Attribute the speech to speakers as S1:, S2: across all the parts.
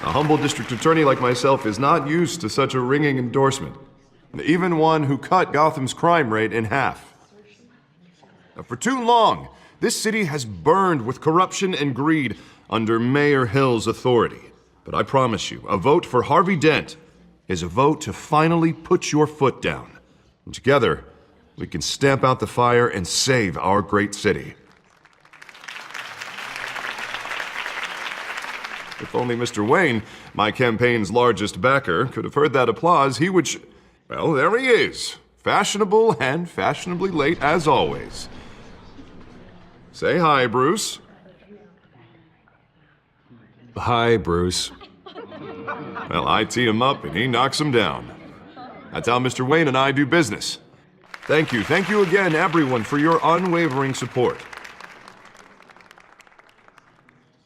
S1: A humble district attorney like myself is not used to such a ringing endorsement. Even one who cut Gotham's crime rate in half. Now, for too long, this city has burned with corruption and greed under Mayor Hill's authority. But I promise you, a vote for Harvey Dent is a vote to finally put your foot down. And together, we can stamp out the fire and save our great city. If only Mr. Wayne, my campaign's largest backer, could have heard that applause, he would well, there he is. Fashionable and fashionably late as always. Say hi, Bruce.
S2: Hi, Bruce.
S1: Well, I tee him up and he knocks him down. That's how Mr. Wayne and I do business. Thank you again, everyone, for your unwavering support.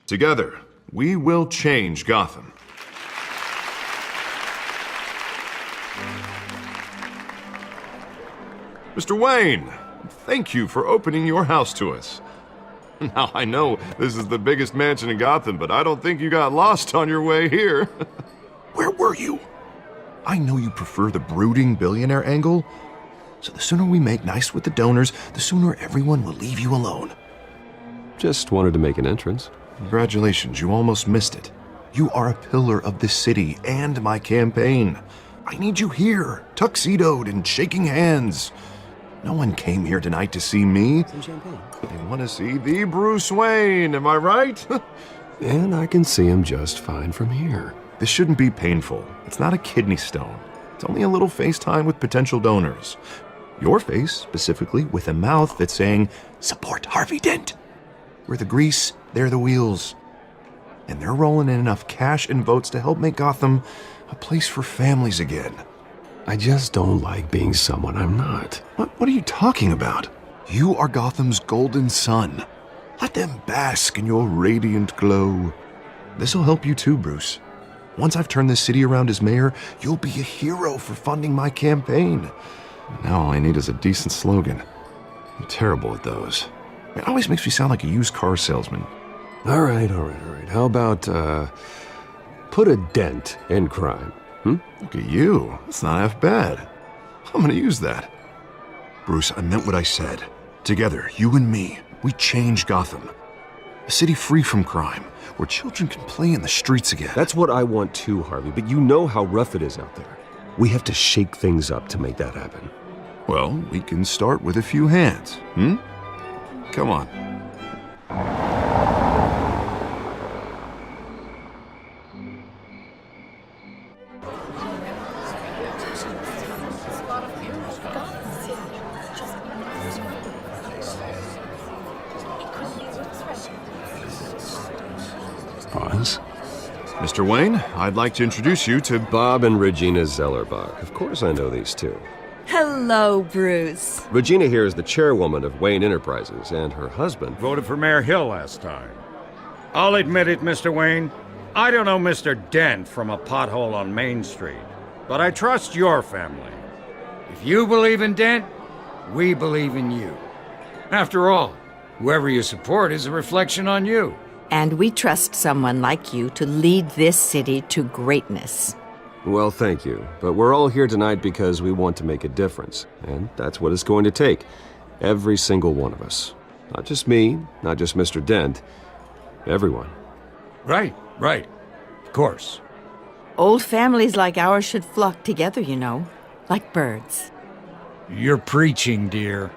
S1: Together, we will change Gotham. Mr. Wayne, thank you for opening your house to us. Now, I know this is the biggest mansion in Gotham, but I don't think you got lost on your way here. Where were you? I know you prefer the brooding billionaire angle, so the sooner we make nice with the donors, the sooner everyone will leave you alone.
S2: Just wanted to make an entrance.
S1: Congratulations, you almost missed it. You are a pillar of this city and my campaign. I need you here, tuxedoed and shaking hands. No one came here tonight to see me.
S2: Some champagne.
S1: They want to see the Bruce Wayne, am I right?
S2: And I can see him just fine from here.
S1: This shouldn't be painful. It's not a kidney stone. It's only a little FaceTime with potential donors. Your face, specifically, with a mouth that's saying, support Harvey Dent. We're the grease, they're the wheels. And they're rolling in enough cash and votes to help make Gotham a place for families again.
S2: I just don't like being someone I'm not.
S1: What are you talking about? You are Gotham's golden sun. Let them bask in your radiant glow. This'll help you too, Bruce. Once I've turned this city around as mayor, you'll be a hero for funding my campaign. Now all I need is a decent slogan. I'm terrible at those. It always makes me sound like a used car salesman.
S2: All right. How about, put a dent in crime?
S1: Look at you. That's not half bad. I'm gonna use that. Bruce, I meant what I said. Together, you and me, we change Gotham. A city free from crime, where children can play in the streets again.
S2: That's what I want too, Harvey, but you know how rough it is out there. We have to shake things up to make that happen.
S1: Well, we can start with a few hands, Come on.
S2: Pause.
S1: Mr. Wayne, I'd like to introduce you to
S2: Bob and Regina Zellerbach. Of course I know these two.
S3: Hello, Bruce.
S2: Regina here is the chairwoman of Wayne Enterprises, and her husband
S4: Voted for Mayor Hill last time. I'll admit it, Mr. Wayne. I don't know Mr. Dent from a pothole on Main Street, but I trust your family. If you believe in Dent, we believe in you. After all, whoever you support is a reflection on you.
S3: And we trust someone like you to lead this city to greatness.
S2: Well, thank you. But we're all here tonight because we want to make a difference. And that's what it's going to take. Every single one of us. Not just me, not just Mr. Dent. Everyone.
S4: Right. Of course.
S3: Old families like ours should flock together, you know, like birds.
S4: You're preaching, dear.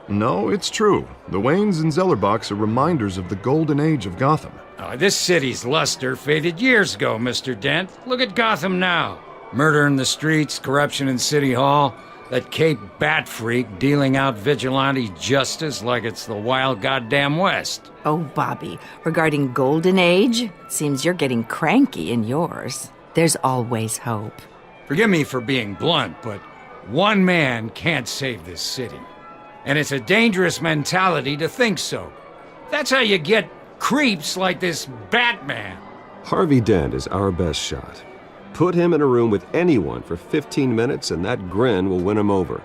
S1: No, it's true. The Waynes and Zellerbachs are reminders of the golden age of Gotham.
S4: This city's luster faded years ago, Mr. Dent. Look at Gotham now. Murder in the streets, corruption in City Hall, that Cape Bat freak dealing out vigilante justice like it's the wild goddamn West.
S3: Oh, Bobby, regarding Golden Age, seems you're getting cranky in yours. There's always hope.
S4: Forgive me for being blunt, but one man can't save this city. And it's a dangerous mentality to think so. That's how you get creeps like this Batman.
S2: Harvey Dent is our best shot. Put him in a room with anyone for 15 minutes and that grin will win him over.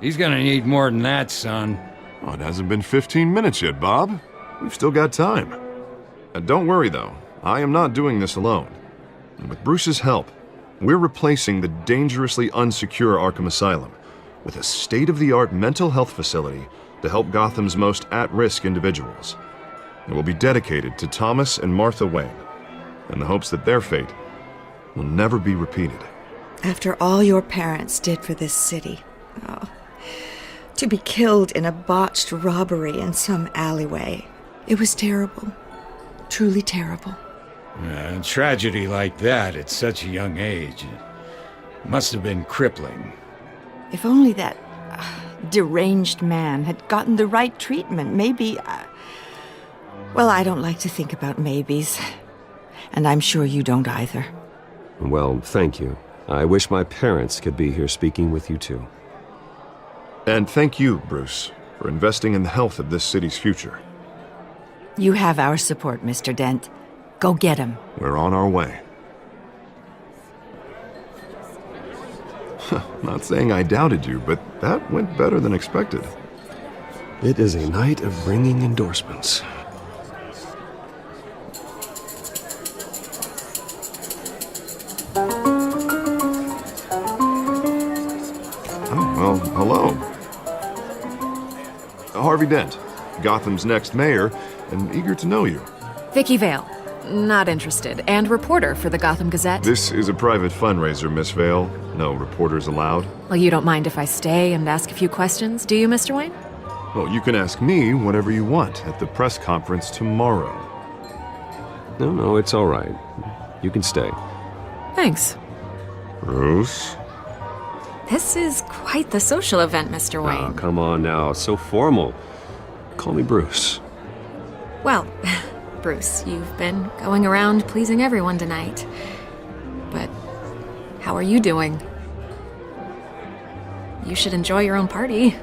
S4: He's gonna need more than that, son.
S1: Oh, it hasn't been 15 minutes yet, Bob. We've still got time. Don't worry, though. I am not doing this alone. And with Bruce's help, we're replacing the dangerously unsecure Arkham Asylum with a state-of-the-art mental health facility to help Gotham's most at-risk individuals. It will be dedicated to Thomas and Martha Wayne, in the hopes that their fate will never be repeated.
S5: After all your parents did for this city, to be killed in a botched robbery in some alleyway, it was terrible. Truly terrible.
S4: A tragedy like that at such a young age must have been crippling.
S3: If only that deranged man had gotten the right treatment, maybe... Well, I don't like to think about maybes. And I'm sure you don't either.
S2: Well, thank you. I wish my parents could be here speaking with you too.
S1: And thank you, Bruce, for investing in the health of this city's future.
S3: You have our support, Mr. Dent. Go get him.
S1: We're on our way. Not saying I doubted you, but that went better than expected.
S2: It is a night of bringing endorsements.
S1: Oh, well, hello. Harvey Dent, Gotham's next mayor, and eager to know you.
S6: Vicky Vale. Not interested. And reporter for the Gotham Gazette.
S1: This is a private fundraiser, Miss Vale. No reporters allowed.
S6: Well, you don't mind if I stay and ask a few questions, do you, Mr. Wayne?
S1: Well, you can ask me whatever you want at the press conference tomorrow.
S2: No, it's all right. You can stay.
S6: Thanks.
S1: Bruce?
S6: This is quite the social event, Mr.
S2: Oh,
S6: Wayne.
S2: come on now. So formal. Call me Bruce.
S6: Well, Bruce, you've been going around pleasing everyone tonight. But how are you doing? You should enjoy your own party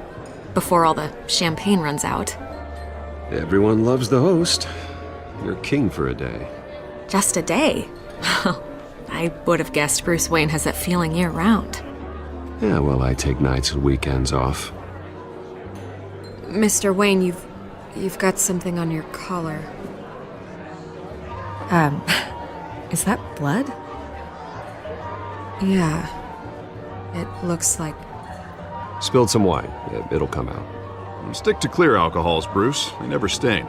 S6: before all the champagne runs out.
S2: Everyone loves the host. You're king for a day.
S6: Just a day? I would have guessed Bruce Wayne has that feeling year-round.
S2: Yeah, well, I take nights and weekends off.
S6: Mr. Wayne, you've got something on your collar. Is that blood? Yeah. It looks like...
S2: Spilled some wine. It'll come out.
S1: Stick to clear alcohols, Bruce. They never stain.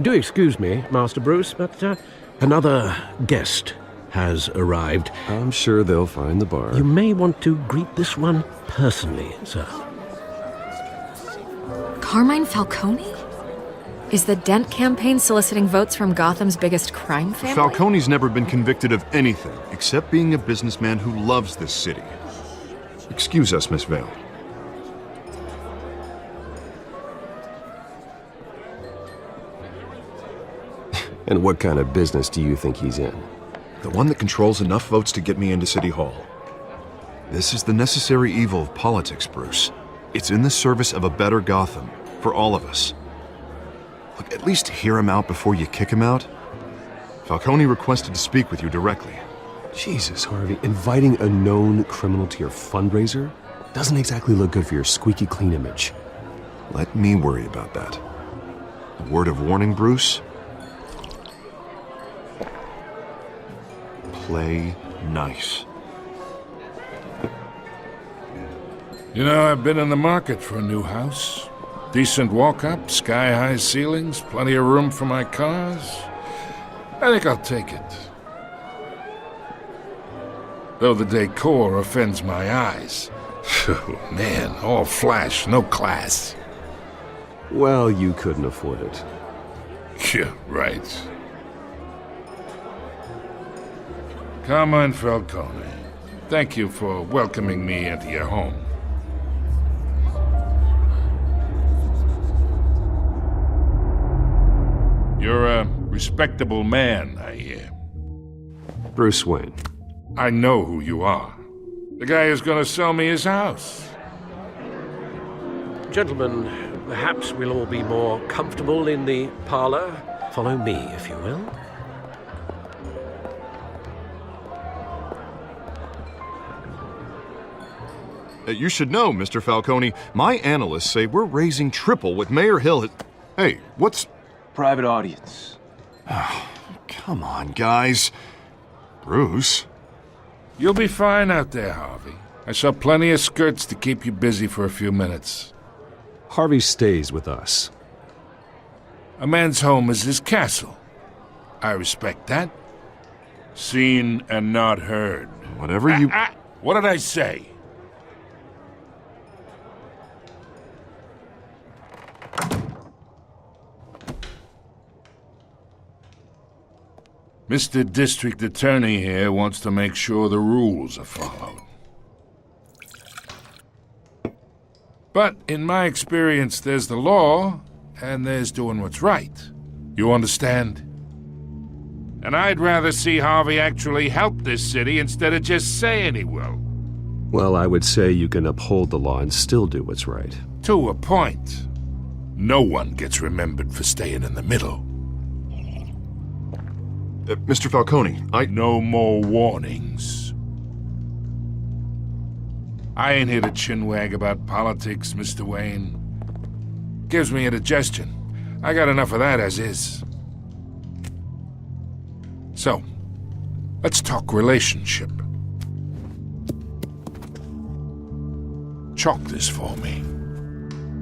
S7: Do excuse me, Master Bruce, but another guest has arrived.
S2: I'm sure they'll find the bar.
S7: You may want to greet this one personally, sir.
S6: Carmine Falcone? Is the Dent campaign soliciting votes from Gotham's biggest crime family?
S1: Falcone's never been convicted of anything except being a businessman who loves this city. Excuse us, Miss Vale.
S2: And what kind of business do you think he's in?
S1: The one that controls enough votes to get me into City Hall. This is the necessary evil of politics, Bruce. It's in the service of a better Gotham, for all of us. Look, at least hear him out before you kick him out. Falcone requested to speak with you directly.
S2: Jesus, Harvey, inviting a known criminal to your fundraiser doesn't exactly look good for your squeaky clean image.
S1: Let me worry about that. A word of warning, Bruce? Play nice.
S8: You know, I've been in the market for a new house. Decent walk-up, sky-high ceilings, plenty of room for my cars. I think I'll take it. Though the decor offends my eyes. Oh, man, all flash, no class.
S2: Well, you couldn't afford it.
S8: Yeah, right. Carmine Falcone, thank you for welcoming me into your home. You're a respectable man, I hear.
S2: Bruce Wayne.
S8: I know who you are. The guy who's gonna sell me his house.
S7: Gentlemen, perhaps we'll all be more comfortable in the parlor. Follow me, if you will.
S1: You should know, Mr. Falcone, my analysts say we're raising triple what Mayor Hill has... Hey, what's...
S9: Private audience.
S1: Come on, guys. Bruce?
S8: You'll be fine out there, Harvey. I saw plenty of skirts to keep you busy for a few minutes.
S2: Harvey stays with us.
S8: A man's home is his castle. I respect that. Seen and not heard.
S1: Whatever you...
S8: What did I say? Mr. District Attorney here wants to make sure the rules are followed. But in my experience, there's the law, and there's doing what's right. You understand? And I'd rather see Harvey actually help this city instead of just saying he will.
S2: Well, I would say you can uphold the law and still do what's right.
S8: To a point. No one gets remembered for staying in the middle.
S1: Mr. Falcone,
S8: No more warnings. I ain't here to chinwag about politics, Mr. Wayne. Gives me indigestion. I got enough of that as is. So, let's talk relationship. Chalk this for me.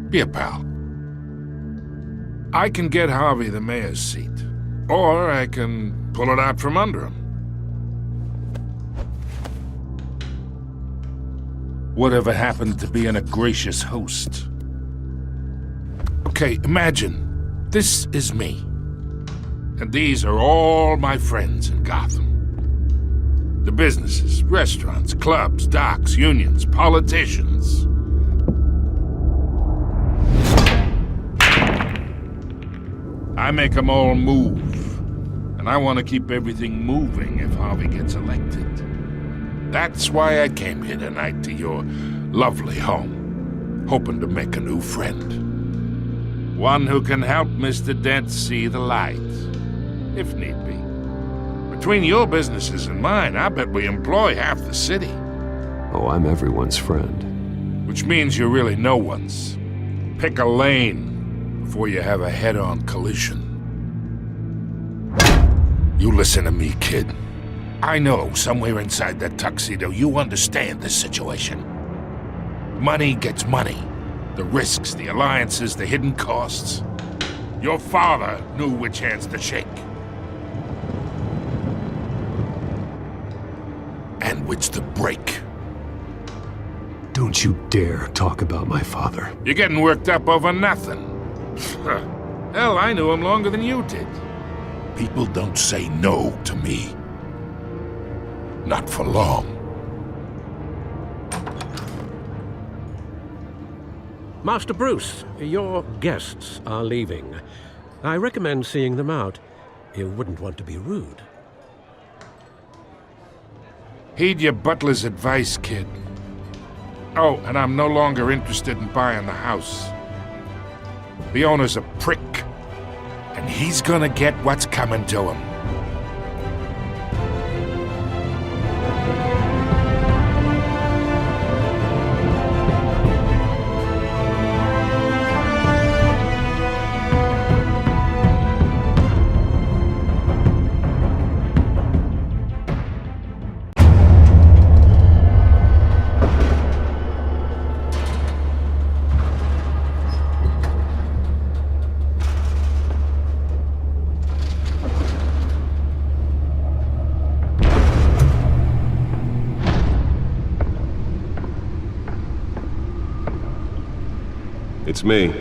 S8: Be a pal. I can get Harvey the mayor's seat, or I can pull it out from under him. Whatever happened to being a gracious host? Okay, imagine, this is me. And these are all my friends in Gotham. The businesses, restaurants, clubs, docks, unions, politicians. I make them all move. And I want to keep everything moving if Harvey gets elected. That's why I came here tonight to your lovely home, hoping to make a new friend. One who can help Mr. Dent see the light, if need be. Between your businesses and mine, I bet we employ half the city.
S2: Oh, I'm everyone's friend.
S8: Which means you're really no one's. Pick a lane before you have a head-on collision. You listen to me, kid. I know somewhere inside that tuxedo you understand this situation. Money gets money. The risks, the alliances, the hidden costs. Your father knew which hands to shake. And which to break.
S2: Don't you dare talk about my father.
S8: You're getting worked up over nothing. Hell, I knew him longer than you did. People don't say no to me. Not for long.
S7: Master Bruce, your guests are leaving. I recommend seeing them out. You wouldn't want to be rude.
S8: Heed your butler's advice, kid. Oh, and I'm no longer interested in buying the house. The owner's a prick, and he's gonna get what's coming to him.
S2: It's me.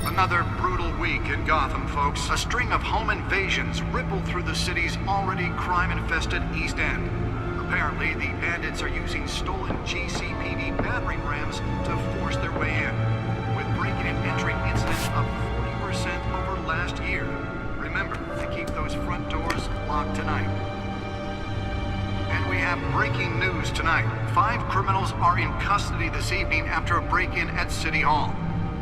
S10: Another brutal week in Gotham, folks. A string of home invasions rippled through the city's already crime-infested East End. Apparently, the bandits are using stolen GCPD battering rams to force their way in, with breaking and entering incidents up 40% over tonight. And we have breaking news tonight. 5 criminals are in custody this evening after a break-in at City Hall.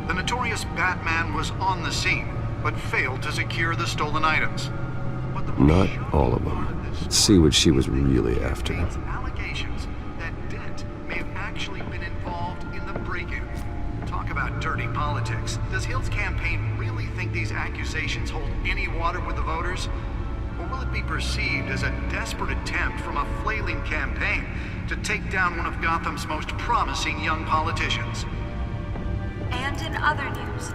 S10: The notorious Batman was on the scene, but failed to secure the stolen items. But the
S2: Not all of them. Let's see what she was really after.
S10: Allegations that Dent may have actually been involved in the break-in. Talk about dirty politics. Does Hill's campaign really think these accusations hold any water with the voters? Or will it be perceived as a desperate attempt from a flailing campaign to take down one of Gotham's most promising young politicians?
S11: And in other news,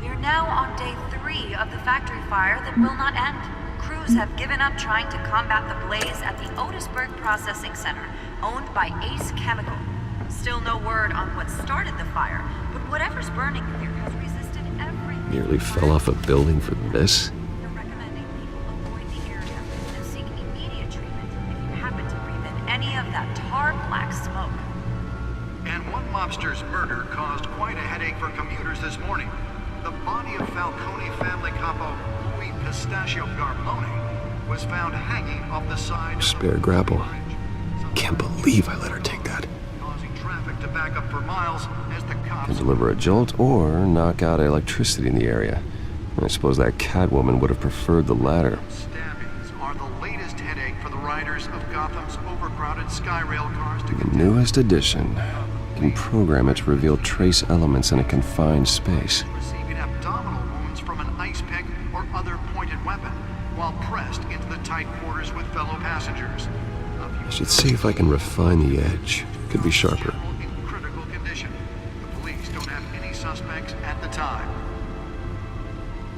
S11: we are now on day 3 of the factory fire that will not end. Crews have given up trying to combat the blaze at the Otisburg Processing Center, owned by Ace Chemical. Still no word on what started the fire, but whatever's burning here has resisted everything.
S2: Nearly fell off a building for this?
S11: They're recommending people avoid the area and seek immediate treatment if you happen to breathe in any of that tar black smoke.
S10: And one mobster's murder caused quite a headache for commuters this morning. The body of Falcone family capo Louis Pistachio Garbone was found hanging off the side
S2: Spare
S10: of the
S2: grapple.
S10: bridge.
S2: Can't believe I let her take that.
S10: Causing traffic to back up for miles as the cops
S2: Can deliver a jolt or knock out electricity in the area. I suppose that Catwoman would have preferred the latter.
S10: stabbings are the latest headache for the riders of Gotham's overcrowded Skyrail cars to
S2: The newest addition can program it to reveal trace elements in a confined space.
S10: receiving abdominal wounds from an ice pick or other pointed weapon while pressed into the tight quarters with fellow passengers.
S2: I should see if I can refine the edge. Could be sharper.
S10: In critical condition. The police don't have any suspects at the time.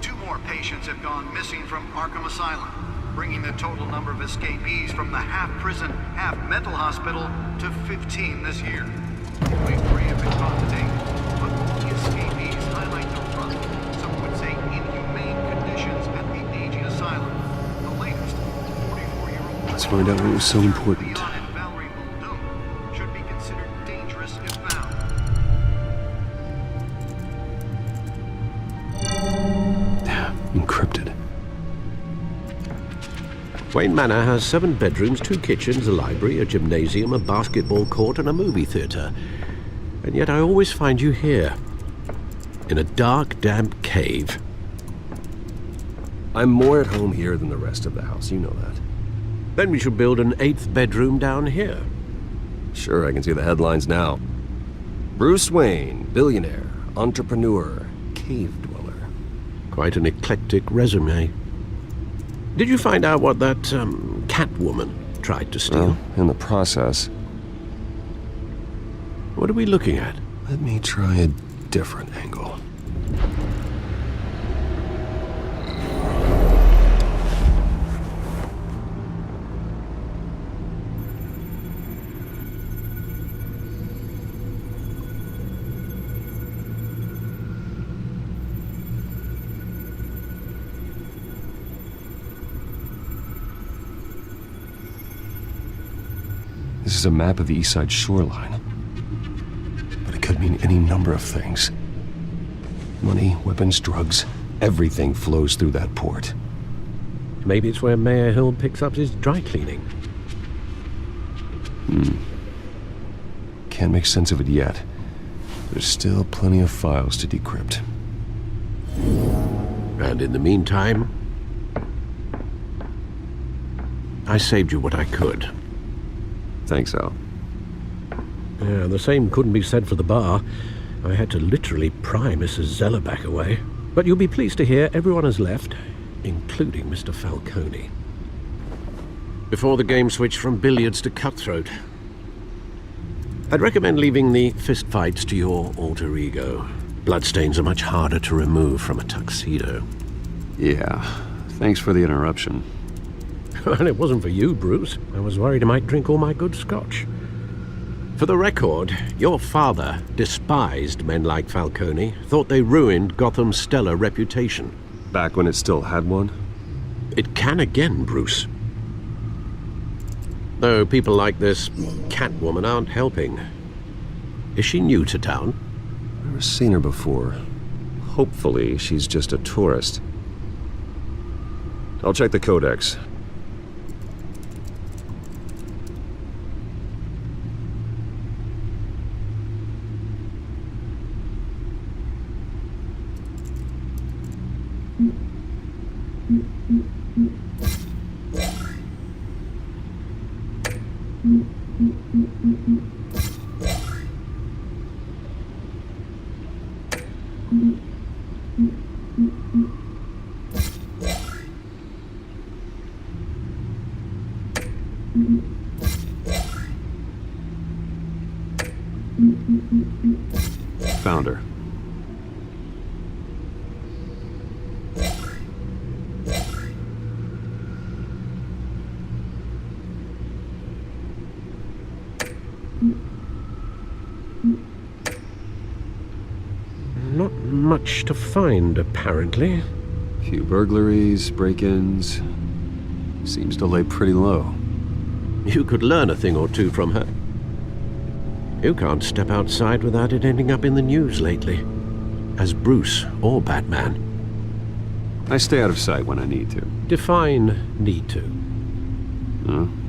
S10: 2 more patients have gone missing from Arkham Asylum, bringing the total number of escapees from the half-prison, half-mental hospital to 15 this year. Only 3 have been caught to date, but all the escapees highlight the rough, some would say inhumane conditions at the aging asylum. The latest, 44-year-old...
S2: Let's find out what was so important.
S10: Leon and Valerie Muldoon should be considered dangerous if found.
S2: Encrypted.
S7: Wayne Manor has 7 bedrooms, 2 kitchens, a library, a gymnasium, a basketball court, and a movie theater. And yet I always find you here, in a dark, damp cave.
S2: I'm more at home here than the rest of the house, you know that.
S7: Then we should build an 8th bedroom down here.
S2: Sure, I can see the headlines now. Bruce Wayne, billionaire, entrepreneur, cave dweller.
S7: Quite an eclectic resume. Did you find out what that, Catwoman tried to steal?
S2: Well, in the process.
S7: What are we looking at?
S2: Let me try a different angle. This is a map of the East Side shoreline. But it could mean any number of things. Money, weapons, drugs, everything flows through that port.
S7: Maybe it's where Mayor Hill picks up his dry cleaning.
S2: Can't make sense of it yet. There's still plenty of files to decrypt.
S7: And in the meantime, I saved you what I could.
S2: Thanks, Al.
S7: Yeah, the same couldn't be said for the bar. I had to literally pry Mrs. Zeller back away. But you'll be pleased to hear everyone has left, including Mr. Falcone. Before the game switched from billiards to cutthroat. I'd recommend leaving the fistfights to your alter ego. Bloodstains are much harder to remove from a tuxedo.
S2: Yeah, thanks for the interruption.
S7: Well, it wasn't for you, Bruce. I was worried I might drink all my good scotch. For the record, your father despised men like Falcone, thought they ruined Gotham's stellar reputation.
S2: Back when it still had one?
S7: It can again, Bruce. Though people like this Catwoman aren't helping. Is she new to town?
S2: Never seen her before. Hopefully, she's just a tourist. I'll check the codex. Found her.
S7: Not much to find, apparently.
S2: Few burglaries, break-ins. Seems to lay pretty low.
S7: You could learn a thing or two from her. You can't step outside without it ending up in the news lately. As Bruce or Batman.
S2: I stay out of sight when I need to.
S7: Define need to.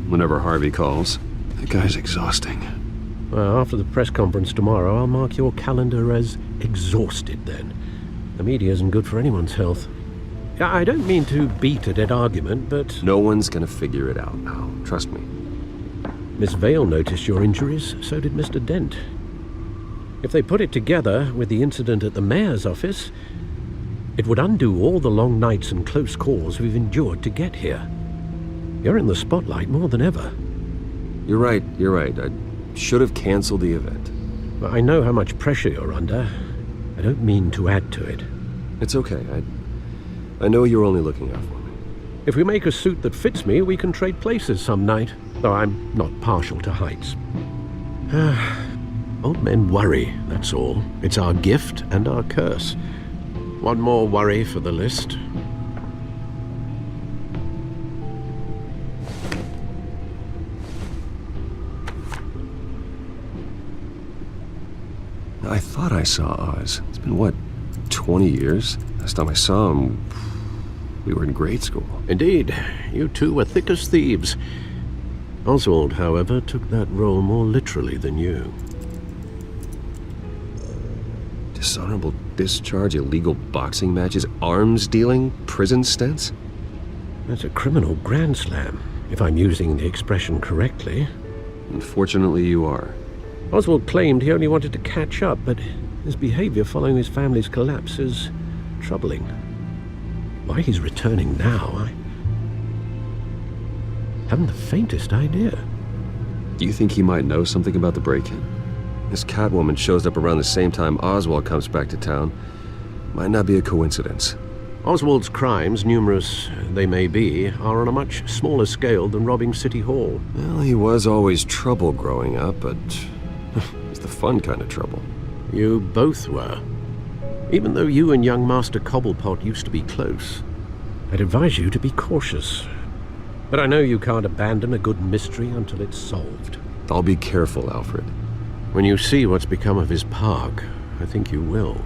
S2: Whenever Harvey calls. That guy's exhausting.
S7: Well, after the press conference tomorrow, I'll mark your calendar as exhausted then. The media isn't good for anyone's health. I don't mean to beat a dead argument, but...
S2: No one's gonna figure it out now. Trust me.
S7: Miss Vale noticed your injuries, so did Mr. Dent. If they put it together with the incident at the mayor's office, it would undo all the long nights and close calls we've endured to get here. You're in the spotlight more than ever.
S2: You're right. I should have canceled the event.
S7: I know how much pressure you're under. I don't mean to add to it.
S2: It's okay. I know you're only looking out for me.
S7: If we make a suit that fits me, we can trade places some night, though I'm not partial to heights. Old men worry, that's all. It's our gift and our curse. One more worry for the list.
S2: I thought I saw Oz. It's been, what, 20 years? Last time I saw him, we were in grade school.
S7: Indeed. You two were thick as thieves. Oswald, however, took that role more literally than you.
S2: Dishonorable discharge, illegal boxing matches, arms dealing, prison stints?
S7: That's a criminal grand slam, if I'm using the expression correctly.
S2: Unfortunately, you are.
S7: Oswald claimed he only wanted to catch up, but his behavior following his family's collapse is troubling. Why he's returning now, I haven't the faintest idea.
S2: Do you think he might know something about the break-in? This Catwoman shows up around the same time Oswald comes back to town. Might not be a coincidence.
S7: Oswald's crimes, numerous they may be, are on a much smaller scale than robbing City Hall.
S2: Well, he was always trouble growing up, but it's the fun kind of trouble.
S7: You both were. Even though you and young Master Cobblepot used to be close, I'd advise you to be cautious. But I know you can't abandon a good mystery until it's solved.
S2: I'll be careful, Alfred.
S7: When you see what's become of his park, I think you will.